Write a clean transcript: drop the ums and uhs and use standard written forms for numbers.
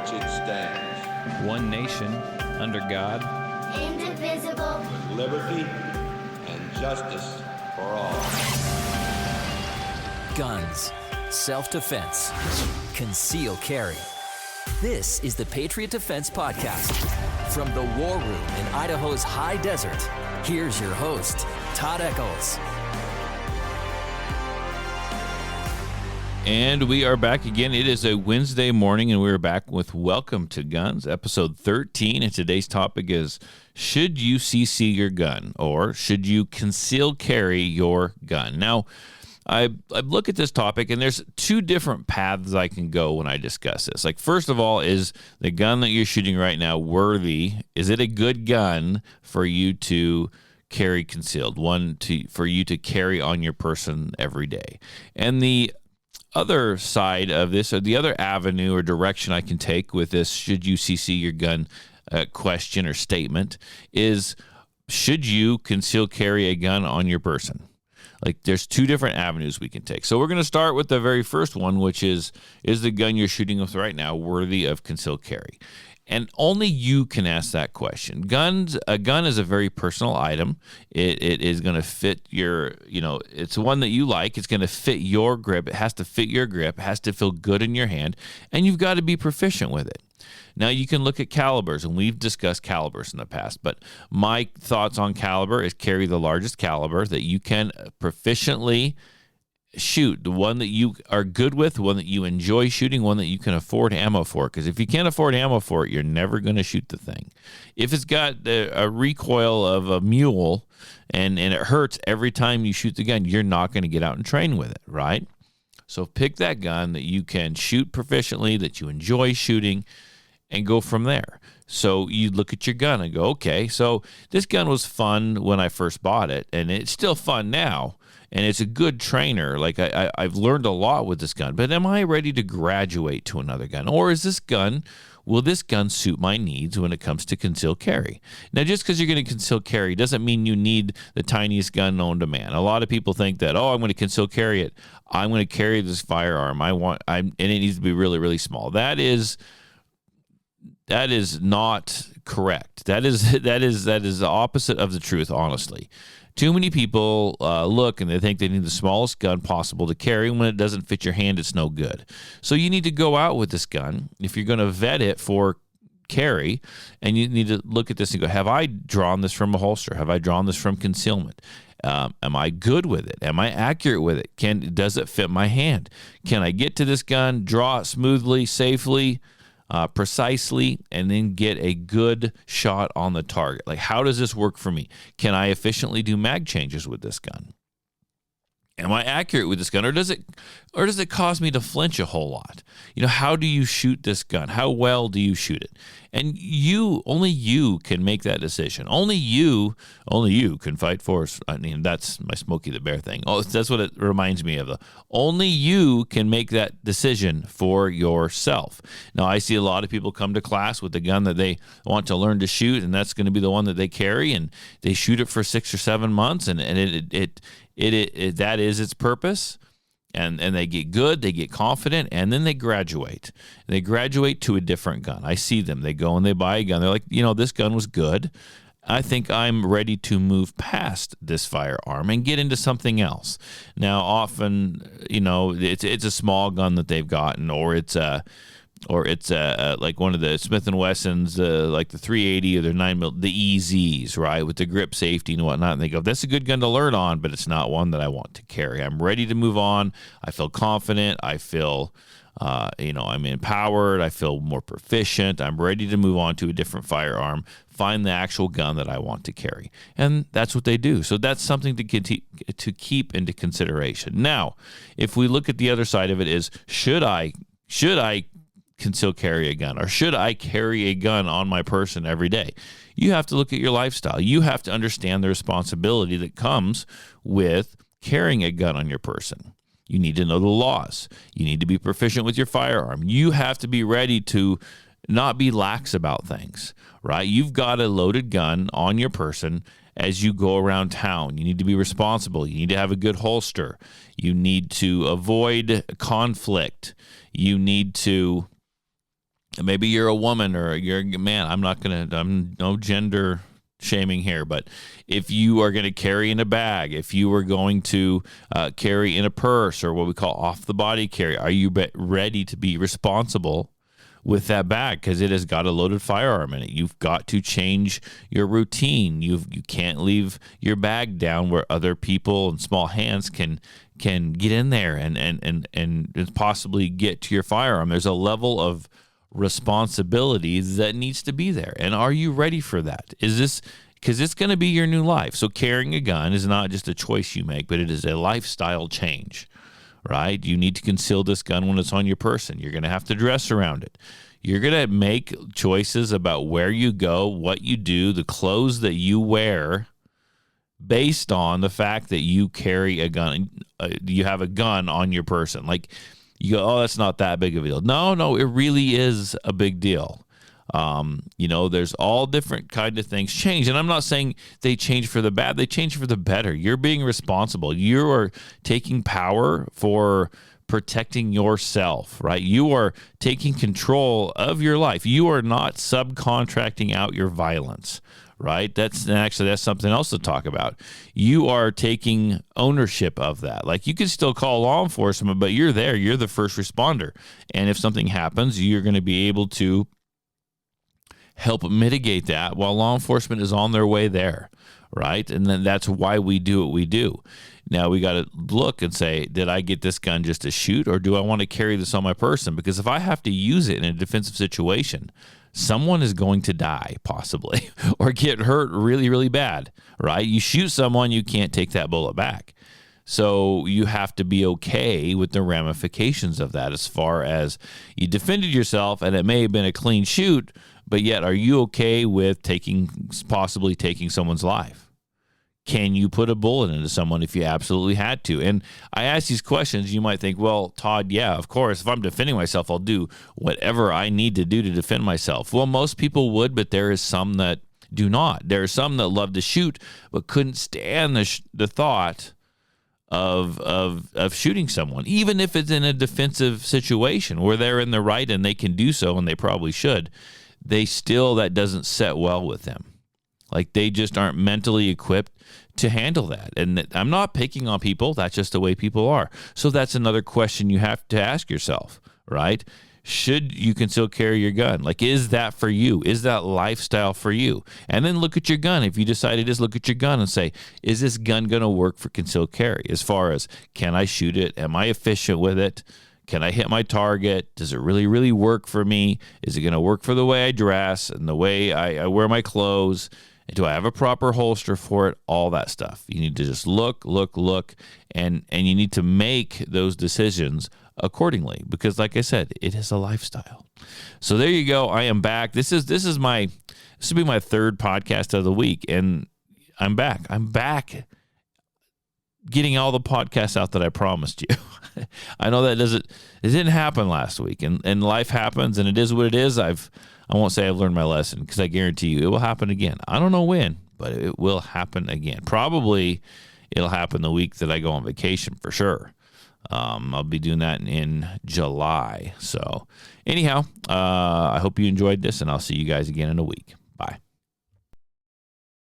which it stands, one nation, under God, indivisible, with liberty and justice for all. Guns, self-defense, concealed carry. This is the Patriot Defense Podcast. From the war room in Idaho's high desert, here's your host, Todd Echols. And we are back again. It is a Wednesday morning, and we're back with Welcome to Guns, episode 13. And today's topic is, should you CC your gun, or should you conceal carry your gun? Now, I look at this topic, and there's two different paths I can go when I discuss this. Like, first of all, is the gun that you're shooting right now worthy? Is it a good gun for you to carry concealed, for you to carry on your person every day? And the other side of this, or the other avenue or direction I can take with this, should you CC your gun question or statement, is should you conceal carry a gun on your person? Like, there's two different avenues we can take. So we're going to start with the very first one, which is the gun you're shooting with right now worthy of concealed carry? And only you can ask that question. A gun is a very personal item. It is going to fit your, it's one that you like. It's going to fit your grip. It has to fit your grip. It has to feel good in your hand. And you've got to be proficient with it. Now, you can look at calibers, and we've discussed calibers in the past, but my thoughts on caliber is carry the largest caliber that you can proficiently shoot, the one that you are good with, the one that you enjoy shooting, one that you can afford ammo for. Because if you can't afford ammo for it, you're never going to shoot the thing. If it's got a recoil of a mule and it hurts every time you shoot the gun, you're not going to get out and train with it, right? So pick that gun that you can shoot proficiently, that you enjoy shooting, and go from there. So you look at your gun and go, okay, so this gun was fun when I first bought it, and it's still fun now. And it's a good trainer. Like, I've learned a lot with this gun. But am I ready to graduate to another gun? Or will this gun suit my needs when it comes to concealed carry? Now, just because you're going to conceal carry doesn't mean you need the tiniest gun known to man. A lot of people think that, I'm going to conceal carry it. I'm going to carry this firearm. And it needs to be really, really small. That is not correct. That is the opposite of the truth, honestly. Too many people look and they think they need the smallest gun possible to carry. When it doesn't fit your hand, it's no good. So you need to go out with this gun if you're going to vet it for carry, and you need to look at this and go, have I drawn this from a holster? Have I drawn this from concealment? Am I good with it? Am I accurate with it? Does it fit my hand? Can I get to this gun, draw it smoothly, safely, precisely, and then get a good shot on the target? Like, how does this work for me? Can I efficiently do mag changes with this gun? Am I accurate with this gun, or does it cause me to flinch a whole lot? How do you shoot this gun? How well do you shoot it? And only you can make that decision. Only you can fight for us. I mean, that's my Smokey the Bear thing. Oh, that's what it reminds me of. Only you can make that decision for yourself. Now, I see a lot of people come to class with the gun that they want to learn to shoot, and that's going to be the one that they carry, and they shoot it for 6 or 7 months, and that is its purpose. And they get good, they get confident, and then they graduate. They graduate to a different gun. I see them. They go and they buy a gun. They're like, this gun was good. I think I'm ready to move past this firearm and get into something else. Now, often, it's a small gun that they've gotten, or it's like one of the Smith & Wessons, like the 380 or the 9mm, the EZs, right, with the grip safety and whatnot. And they go, that's a good gun to learn on, but it's not one that I want to carry. I'm ready to move on. I feel confident. I feel, I'm empowered. I feel more proficient. I'm ready to move on to a different firearm, find the actual gun that I want to carry. And that's what they do. So that's something to keep into consideration. Now, if we look at the other side of it, is should I conceal carry a gun, or should I carry a gun on my person every day? You have to look at your lifestyle. You have to understand the responsibility that comes with carrying a gun on your person. You need to know the laws. You need to be proficient with your firearm. You have to be ready to not be lax about things, right? You've got a loaded gun on your person as you go around town. You need to be responsible. You need to have a good holster. You need to avoid conflict. You need to maybe you're a woman or you're a man. I'm no gender shaming here, but if you are going to carry in a bag, if you are going to carry in a purse or what we call off the body carry, are you ready to be responsible with that bag? Because it has got a loaded firearm in it. You've got to change your routine. You can't leave your bag down where other people and small hands can get in there and possibly get to your firearm. There's a level of responsibility that needs to be there. And are you ready for that? Is this, because it's going to be your new life. So carrying a gun is not just a choice you make, but it is a lifestyle change, right? You need to conceal this gun when it's on your person. You're going to have to dress around it. You're going to make choices about where you go, what you do, the clothes that you wear based on the fact that you carry a gun. You have a gun on your person. Like, you go, oh, that's not that big of a deal. No, it really is a big deal. There's all different kind of things change. And I'm not saying they change for the bad. They change for the better. You're being responsible. You are taking power for protecting yourself, right? You are taking control of your life. You are not subcontracting out your violence, right? That's something else to talk about. You are taking ownership of that. Like, you can still call law enforcement, but you're there. You're the first responder. And if something happens, you're going to be able to help mitigate that while law enforcement is on their way there, right? And then that's why we do what we do. Now we got to look and say, did I get this gun just to shoot, or do I want to carry this on my person? Because if I have to use it in a defensive situation, someone is going to die possibly or get hurt really, really bad, right? You shoot someone, you can't take that bullet back. So you have to be okay with the ramifications of that, as far as you defended yourself and it may have been a clean shoot, but yet are you okay with possibly taking someone's life? Can you put a bullet into someone if you absolutely had to? And I ask these questions, you might think, well, Todd, yeah, of course, if I'm defending myself, I'll do whatever I need to do to defend myself. Well, most people would, but there is some that do not. There are some that love to shoot, but couldn't stand the thought of shooting someone, even if it's in a defensive situation where they're in the right and they can do so, and they probably should. That doesn't set well with them. Like, they just aren't mentally equipped to handle that. And I'm not picking on people. That's just the way people are. So that's another question you have to ask yourself, right? Should you conceal carry your gun? Like, is that for you? Is that lifestyle for you? And then look at your gun. If you decide it is, look at your gun and say, is this gun going to work for concealed carry? As far as, can I shoot it? Am I efficient with it? Can I hit my target? Does it really, really work for me? Is it going to work for the way I dress and the way I wear my clothes? Do I have a proper holster for it? All that stuff. You need to just look, and you need to make those decisions accordingly, because like I said, it is a lifestyle. So there you go. I am back. This will be my third podcast of the week, and I'm back. I'm back getting all the podcasts out that I promised you. I know it didn't happen last week, and life happens, and it is what it is. I won't say I've learned my lesson, because I guarantee you it will happen again. I don't know when, but it will happen again. Probably it'll happen the week that I go on vacation for sure. I'll be doing that in July. So anyhow, I hope you enjoyed this, and I'll see you guys again in a week.